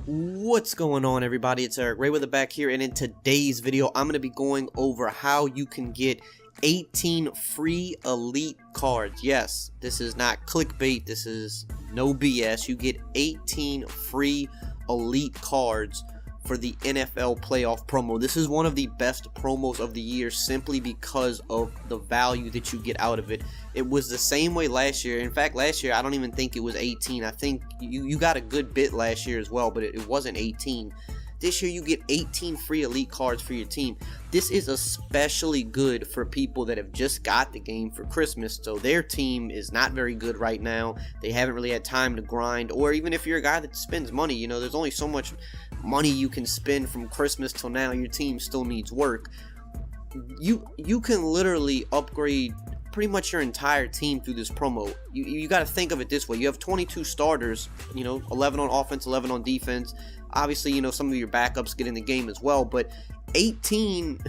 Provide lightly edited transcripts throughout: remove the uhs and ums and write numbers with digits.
What's going on, everybody? It's EricRayweather back here, and in today's video I'm going to be going over how you can get 18 free elite cards. Yes, this is not clickbait, this is no BS. You get 18 free elite cards for the NFL playoff promo. This is one of the best promos of the year simply because of the value that you get out of it. It was the same way last year. In fact, last year I don't even think it was 18. I think you got a good bit last year as well, but it wasn't 18. This year you get 18 free elite cards for your team. This is especially good for people that have just got the game for Christmas, so their team is not very good right now. They haven't really had time to grind, or even if you're a guy that spends money, you know, there's only so much money you can spend from Christmas till now. Your team still needs work. You can literally upgrade pretty much your entire team through this promo. You got to think of it this way. You have 22 starters, you know, 11 on offense, 11 on defense. Obviously, you know, some of your backups get in the game as well, but 18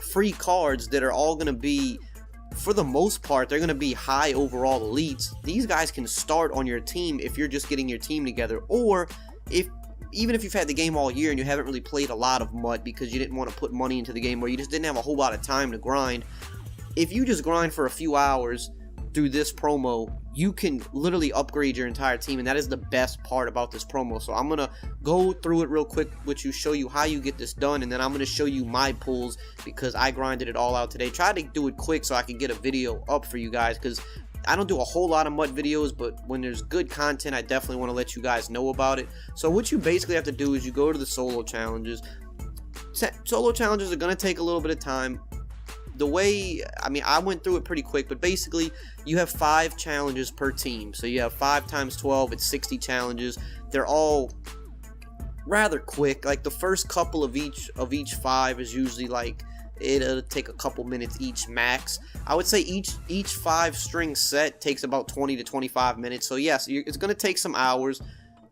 free cards that are all going to be, for the most part, they're going to be high overall elites. These guys can start on your team if you're just getting your team together, or even if you've had the game all year and you haven't really played a lot of MUT because you didn't want to put money into the game, or you just didn't have a whole lot of time to grind. If you just grind for a few hours through this promo, you can literally upgrade your entire team, and that is the best part about this promo. So I'm gonna go through it real quick with you, show you how you get this done, and then I'm gonna show you my pulls because I grinded it all out today. Tried to do it quick so I can get a video up for you guys, because I don't do a whole lot of MUT videos, but when there's good content, I definitely want to let you guys know about it. So what you basically have to do is you go to the solo challenges. Solo challenges are gonna take a little bit of time. The way, I mean, I went through it pretty quick, but basically you have 5 challenges per team. So you have 5 times 12, it's 60 challenges. They're all rather quick. Like the first couple of each 5 is usually like, it'll take a couple minutes each max. I would say each 5-string set takes about 20 to 25 minutes. So yes, it's going to take some hours.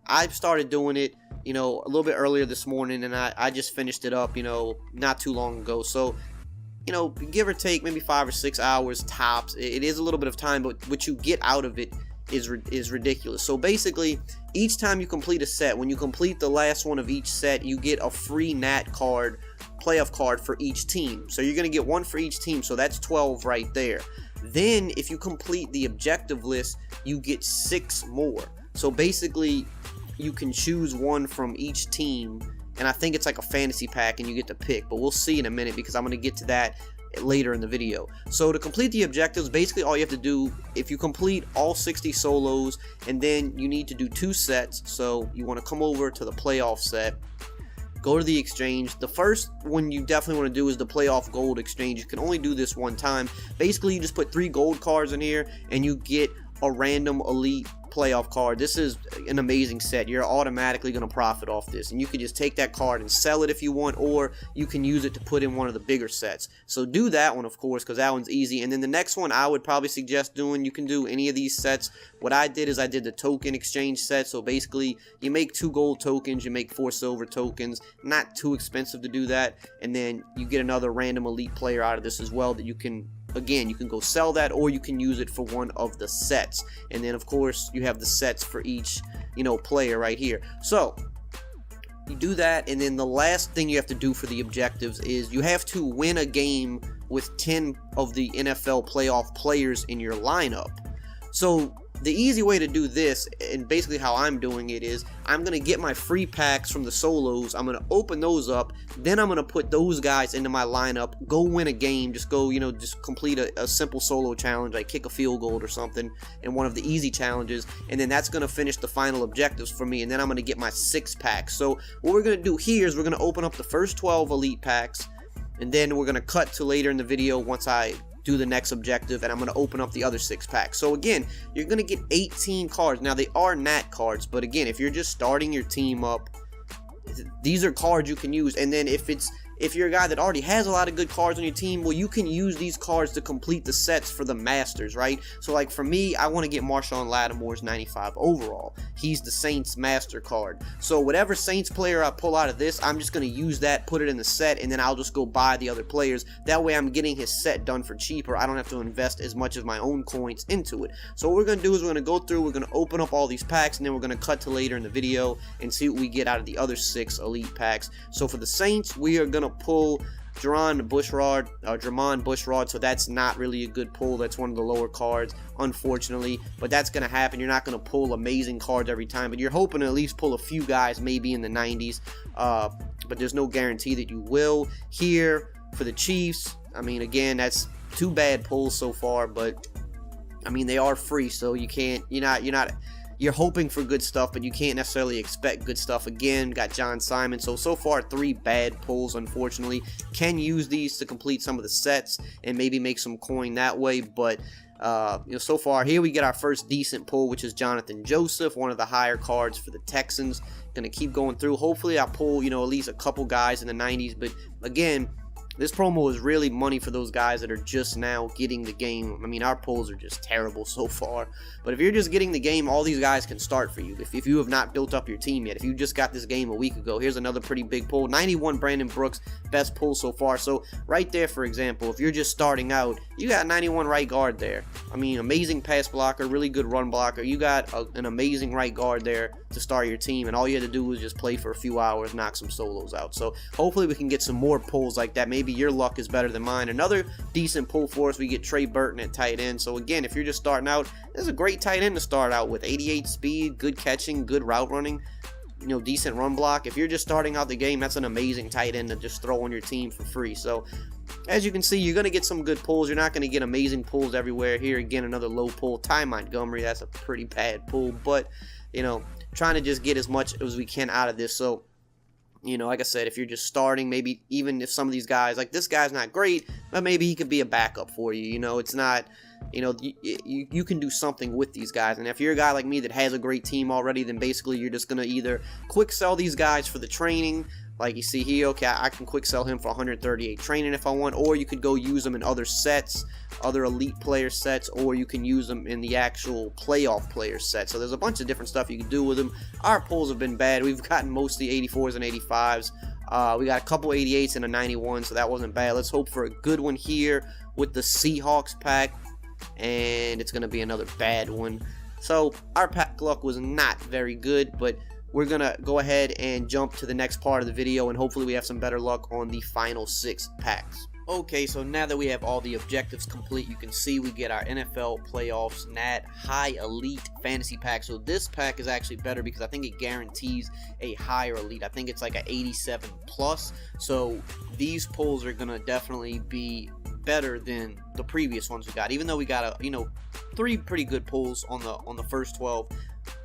I've started doing it, you know, a little bit earlier this morning, and I just finished it up, you know, not too long ago. So, you know, give or take maybe 5 or 6 hours tops. It is a little bit of time, but what you get out of it is ridiculous. So basically, each time you complete a set, when you complete the last one of each set, you get a free NAT card, playoff card for each team. So you're going to get one for each team, so that's 12 right there. Then if you complete the objective list, you get 6 more. So basically, you can choose one from each team, and I think it's like a fantasy pack and you get to pick, but we'll see in a minute because I'm going to get to that later in the video. So to complete the objectives, basically all you have to do, if you complete all 60 solos, and then you need to do 2 sets, so you want to come over to the playoff set, go to the exchange. The first one you definitely want to do is the playoff gold exchange. You can only do this one time. Basically, you just put 3 gold cards in here and you get a random elite playoff card. This is an amazing set. You're automatically going to profit off this, and you can just take that card and sell it if you want, or you can use it to put in one of the bigger sets. So do that one, of course, because that one's easy. And then the next one I would probably suggest doing, you can do any of these sets. What I did is I did the token exchange set. So basically you make 2 gold tokens, you make 4 silver tokens. Not too expensive to do that, and then you get another random elite player out of this as well that you can, again, you can go sell that, or you can use it for one of the sets. And then of course you have the sets for each, you know, player right here. So you do that, and then the last thing you have to do for the objectives is you have to win a game with 10 of the NFL playoff players in your lineup. So the easy way to do this, and basically how I'm doing it, is I'm going to get my free packs from the solos, I'm going to open those up, then I'm going to put those guys into my lineup, go win a game, just go, you know, just complete a simple solo challenge, like kick a field goal or something, in one of the easy challenges, and then that's going to finish the final objectives for me, and then I'm going to get my 6 packs. So what we're going to do here is we're going to open up the first 12 elite packs, and then we're going to cut to later in the video once I do the next objective, and I'm going to open up the other 6 packs. So again, you're going to get 18 cards. Now they are NAT cards, but again, if you're just starting your team up, these are cards you can use. And then if if you're a guy that already has a lot of good cards on your team, well, you can use these cards to complete the sets for the Masters, right? So like for me, I want to get Marshawn Lattimore's 95 overall. He's the Saints Master card. So whatever Saints player I pull out of this, I'm just going to use that, put it in the set, and then I'll just go buy the other players. That way I'm getting his set done for cheaper. I don't have to invest as much of my own coins into it. So what we're going to do is we're going to go through, we're going to open up all these packs, and then we're going to cut to later in the video and see what we get out of the other 6 elite packs. So for the Saints, we are going to pull Jermon Bushrod, so that's not really a good pull. That's one of the lower cards, unfortunately, but that's going to happen. You're not going to pull amazing cards every time, but you're hoping to at least pull a few guys maybe in the 90s, but there's no guarantee that you will. Here for the Chiefs, I mean, again, that's 2 bad pulls so far, but I mean, they are free, so you're hoping for good stuff, but you can't necessarily expect good stuff. Again, got John Simon. So far, 3 bad pulls, unfortunately. Can use these to complete some of the sets and maybe make some coin that way, but so far, here we get our first decent pull, which is Jonathan Joseph, one of the higher cards for the Texans. Gonna keep going through. Hopefully, I pull, at least a couple guys in the 90s, but again, this promo is really money for those guys that are just now getting the game. I mean, our pulls are just terrible so far. But if you're just getting the game, all these guys can start for you. If you have not built up your team yet, if you just got this game a week ago, here's another pretty big pull. 91 Brandon Brooks, best pull so far. So right there, for example, if you're just starting out, you got 91 right guard there. I mean, amazing pass blocker, really good run blocker. You got an amazing right guard there to start your team, and all you had to do was just play for a few hours, knock some solos out. So hopefully we can get some more pulls like that. Maybe your luck is better than mine. Another decent pull for us, we get Trey Burton at tight end. So again, if you're just starting out, this is a great tight end to start out with. 88 speed, good catching, good route running, decent run block. If you're just starting out the game, that's an amazing tight end to just throw on your team for free. So as you can see, you're going to get some good pulls. You're not going to get amazing pulls everywhere. Here again, another low pull. Ty Montgomery, that's a pretty bad pull, but trying to just get as much as we can out of this. So like I said, if you're just starting, maybe even if some of these guys, like this guy's not great, but maybe he could be a backup for you. It's not, you can do something with these guys. And if you're a guy like me that has a great team already, then basically you're just going to either quick sell these guys for the training. Like you see here, okay, I can quick sell him for 138 training if I want, or you could go use them in other sets, other elite player sets, or you can use them in the actual playoff player set. So there's a bunch of different stuff you can do with them. Our pulls have been bad. We've gotten mostly 84s and 85s. We got a couple 88s and a 91, so that wasn't bad. Let's hope for a good one here with the Seahawks pack, and it's going to be another bad one. So our pack luck was not very good, but we're going to go ahead and jump to the next part of the video, and hopefully we have some better luck on the final 6 packs. Okay, so now that we have all the objectives complete, you can see we get our NFL Playoffs Nat High Elite Fantasy Pack. So this pack is actually better because I think it guarantees a higher elite. I think it's like an 87 plus. So these pulls are going to definitely be better than the previous ones we got. Even though we got 3 pretty good pulls on the first 12,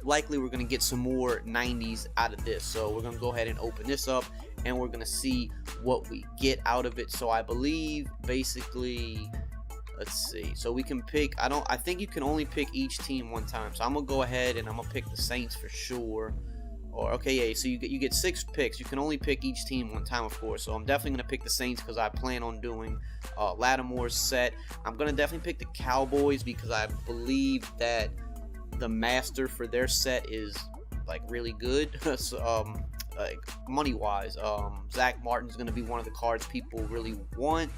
likely we're going to get some more 90s out of this. So we're going to go ahead and open this up, and we're going to see what we get out of it. So I believe basically, let's see, so we can pick, I think you can only pick each team one time. So I'm going to go ahead and I'm going to pick the Saints for sure. Or okay, yeah, so you get 6 picks. You can only pick each team one time, of course. So I'm definitely going to pick the Saints because I plan on doing Lattimore's set. I'm going to definitely pick the Cowboys because I believe that the master for their set is like really good. So, like money wise, Zach Martin's gonna be one of the cards people really want.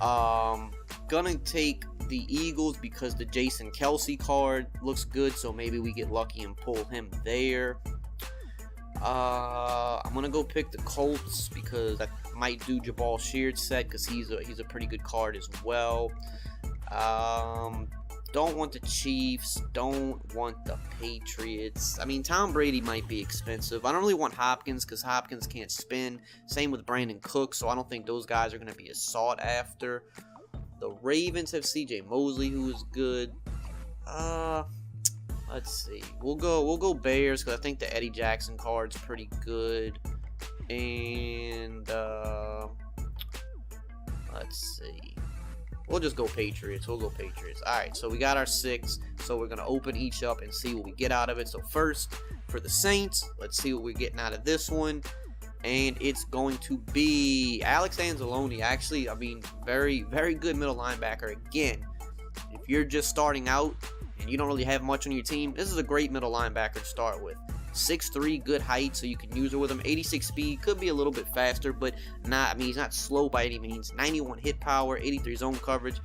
Gonna take the Eagles because the Jason Kelsey card looks good, so maybe we get lucky and pull him there. I'm gonna go pick the Colts because I might do Jabal Sheard's set because he's a pretty good card as well. Don't want the Chiefs. Don't want the Patriots. I mean, Tom Brady might be expensive. I don't really want Hopkins because Hopkins can't spin. Same with Brandon Cook, so I don't think those guys are going to be as sought after. The Ravens have C.J. Mosley, who is good. Let's see. We'll go Bears because I think the Eddie Jackson card's pretty good. And let's see. We'll just go Patriots. Alright, so we got our 6. So we're going to open each up and see what we get out of it. So first, for the Saints, let's see what we're getting out of this one. and it's going to be Alex Angeloni. Actually, I mean, very, very good middle linebacker. Again, if you're just starting out and you don't really have much on your team, this is a great middle linebacker to start with. 6'3", good height, so you can use it with him. 86 speed, could be a little bit faster, but not, I mean, he's not slow by any means. 91 hit power, 83 zone coverage.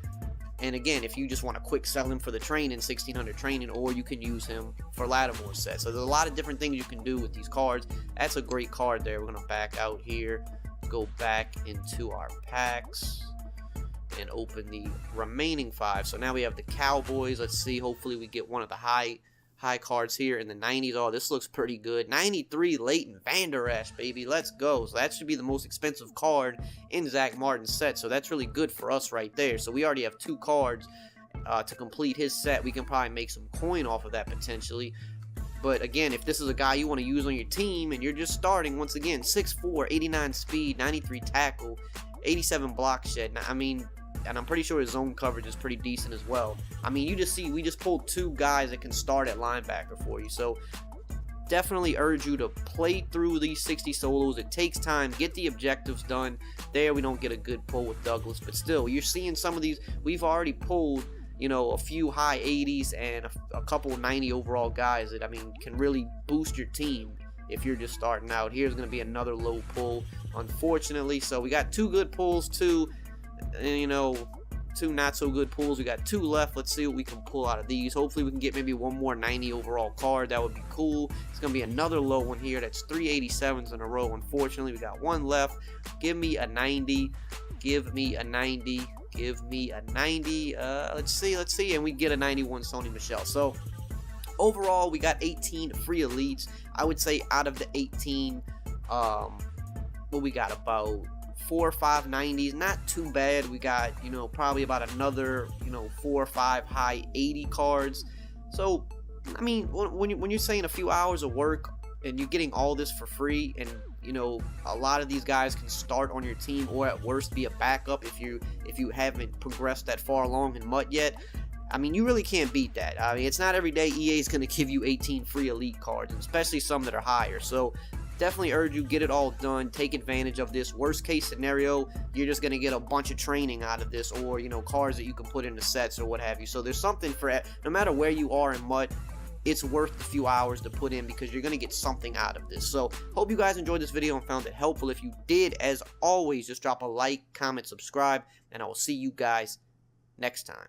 And again, if you just want to quick sell him for the training, 1600 training, or you can use him for Lattimore set. So there's a lot of different things you can do with these cards. That's a great card there. We're going to back out here, go back into our packs, and open the remaining 5. So now we have the Cowboys. Let's see. Hopefully we get one of the high cards here in the 90s. Oh, this looks pretty good. 93 Leighton Vander Esch, baby. Let's go. So that should be the most expensive card in Zach Martin's set. So that's really good for us right there. So we already have 2 cards to complete his set. We can probably make some coin off of that potentially. But again, if this is a guy you want to use on your team and you're just starting, once again, 6'4", 89 speed, 93 tackle, 87 block shed. Now, I mean, and I'm pretty sure his zone coverage is pretty decent as well. I mean, you just see, we just pulled 2 guys that can start at linebacker for you. So definitely urge you to play through these 60 solos. It takes time. Get the objectives done. There we don't get a good pull with Douglas, but still, you're seeing some of these. We've already pulled, you know, a few high 80s and a couple 90 overall guys that, I mean, can really boost your team if you're just starting out. Here's going to be another low pull, unfortunately. So we got 2 good pulls, 2, you know, 2 not so good pulls. We got 2 left. Let's see what we can pull out of these. Hopefully we can get maybe one more 90 overall card. That would be cool. It's going to be another low one here. That's 3 87s in a row. Unfortunately, we got 1 left. Give me a 90. Give me a 90. Give me a 90. Let's see. And we get a 91 Sony Michel. So overall, we got 18 free elites. I would say out of the 18, what we got, about 4 or 5 90s, not too bad. We got, you know, probably about another, you know, 4 or 5 high 80 cards. So, I mean, when you're saying a few hours of work and you're getting all this for free, and you know, a lot of these guys can start on your team or at worst be a backup if you haven't progressed that far along in MUT yet. I mean, you really can't beat that. I mean, it's not every day EA is going to give you 18 free elite cards, especially some that are higher. So definitely urge you, get it all done, take advantage of this. Worst case scenario, you're just going to get a bunch of training out of this, or, you know, cards that you can put into sets or what have you. So there's something for it. No matter where you are in MUT, it's worth a few hours to put in because you're going to get something out of this. So hope you guys enjoyed this video and found it helpful. If you did, as always, just drop a like, comment, subscribe, and I will see you guys next time.